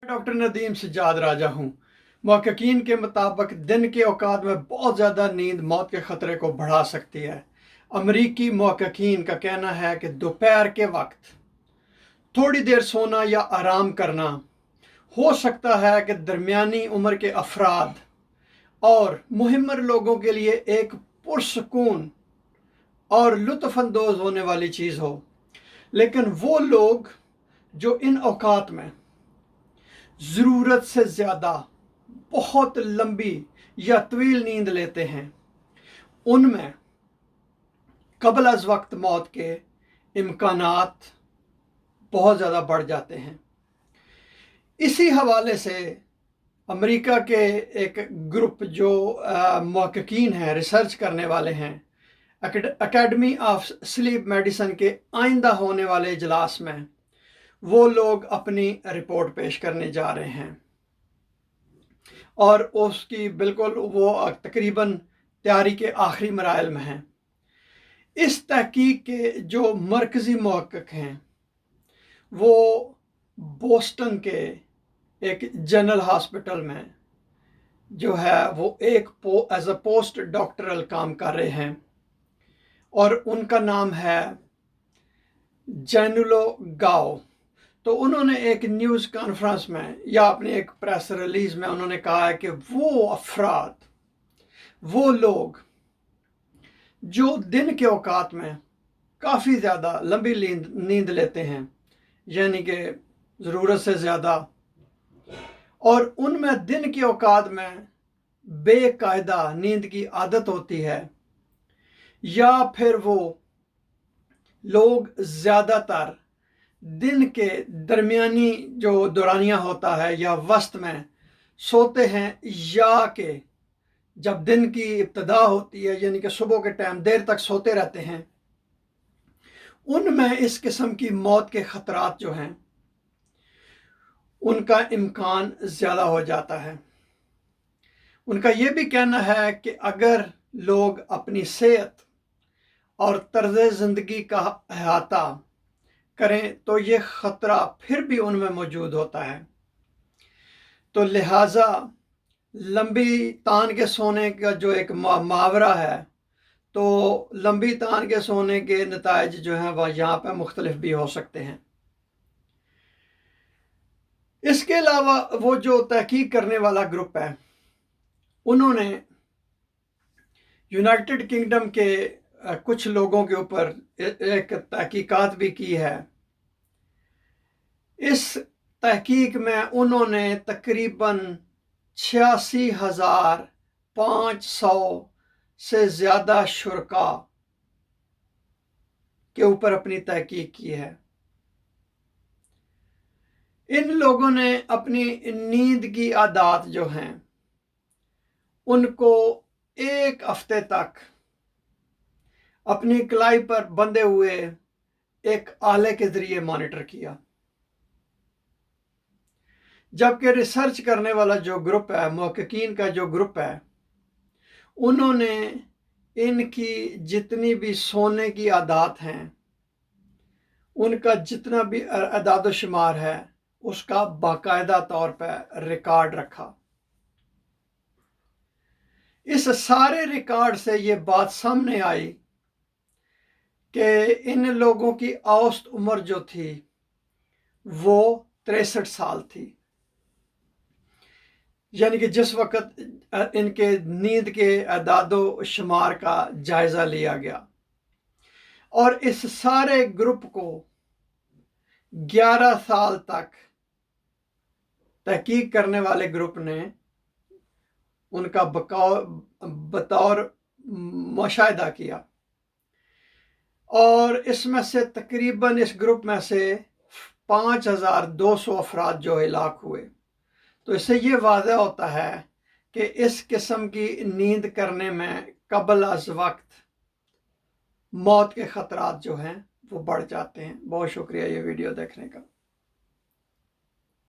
Doctor Nadeem Sajjad राजा हूँ। मुहक्किकीन के मुताबिक दिन के औकात में बहुत ज़्यादा नींद मौत के ख़तरे को बढ़ा सकती है। अमरीकी मुहक्किकीन का कहना है कि दोपहर के वक्त थोड़ी देर सोना या आराम करना हो सकता है कि दरमियानी उम्र के अफराद और मुहिम्मर लोगों के लिए एक पुरसकून और लुत्फ़अंदोज़ होने वाली चीज़ हो, लेकिन वो लोग जो इन औकात में ज़रूरत से ज़्यादा बहुत लंबी या तवील नींद लेते हैं, उनमें क़ब्ल अज़ वक्त मौत के इम्कानात बहुत ज़्यादा बढ़ जाते हैं। इसी हवाले से अमेरिका के एक ग्रुप जो मुहक्किकीन हैं, रिसर्च करने वाले हैं, एकेडमी ऑफ स्लीप मेडिसिन के आइंदा होने वाले इजलास में वो लोग अपनी रिपोर्ट पेश करने जा रहे हैं और उसकी बिल्कुल वो तकरीबन तैयारी के आखिरी मराइल में हैं। इस तहकीक के जो मरकज़ी मुहक्किक हैं वो बोस्टन के एक जनरल हॉस्पिटल में जो है वो एक एज अ पोस्ट डॉक्टरल काम कर रहे हैं और उनका नाम है जैनुलो गाओ। तो उन्होंने एक न्यूज़ कॉन्फ्रेंस में या अपने एक प्रेस रिलीज़ में उन्होंने कहा है कि वो अफराद, वो लोग जो दिन के औकात में काफ़ी ज़्यादा लंबी नींद लेते हैं, यानी कि ज़रूरत से ज़्यादा, और उनमें दिन के औकात में बेकायदा नींद की आदत होती है, या फिर वो लोग ज़्यादातर दिन के दरमियानी जो दौरानिया होता है या वस्त में सोते हैं, या कि जब दिन की इब्तिदा होती है यानी कि सुबह के टाइम देर तक सोते रहते हैं, उनमें इस किस्म की मौत के ख़तरात जो हैं उनका इम्कान ज़्यादा हो जाता है। उनका ये भी कहना है कि अगर लोग अपनी सेहत और तर्ज़ ज़िंदगी का अहाता करें तो ये ख़तरा फिर भी उनमें मौजूद होता है। तो लिहाजा लंबी तान के सोने का जो एक मुहावरा है, तो लंबी तान के सोने के नताइज जो हैं वह यहाँ पर मुख्तलिफ भी हो सकते हैं। इसके अलावा वो जो तहकीक करने वाला ग्रुप है, उन्होंने यूनाइटेड किंगडम के कुछ लोगों के ऊपर एक तहकीकात भी की है। इस तहकीक में उन्होंने तकरीबन 86,500 से ज़्यादा शुरका के ऊपर अपनी तहकीक की है। इन लोगों ने अपनी नींद की आदत जो हैं उनको एक हफ्ते तक अपनी कलाई पर बंधे हुए एक आले के ज़रिए मॉनिटर किया, जबकि रिसर्च करने वाला जो ग्रुप है, मुहक्किकीन का जो ग्रुप है, उन्होंने इनकी जितनी भी सोने की आदत हैं उनका जितना भी अदाद शुमार है उसका बाकायदा तौर पर रिकॉर्ड रखा। इस सारे रिकॉर्ड से ये बात सामने आई कि इन लोगों की औसत उम्र जो थी वो 63 साल थी, यानी कि जिस वक़्त इनके नींद के अदादो शुमार का जायज़ा लिया गया। और इस सारे ग्रुप को 11 साल तक तहकीक करने वाले ग्रुप ने उनका बतौर मुशाहिदा किया, और इसमें से तकरीबन इस ग्रुप में से 5,200 अफराद जो हिलाक हुए। तो इससे ये वाज़ह होता है कि इस किस्म की नींद करने में क़ब्ल अज़ वक्त मौत के ख़तरात जो हैं वो बढ़ जाते हैं। बहुत शुक्रिया ये वीडियो देखने का।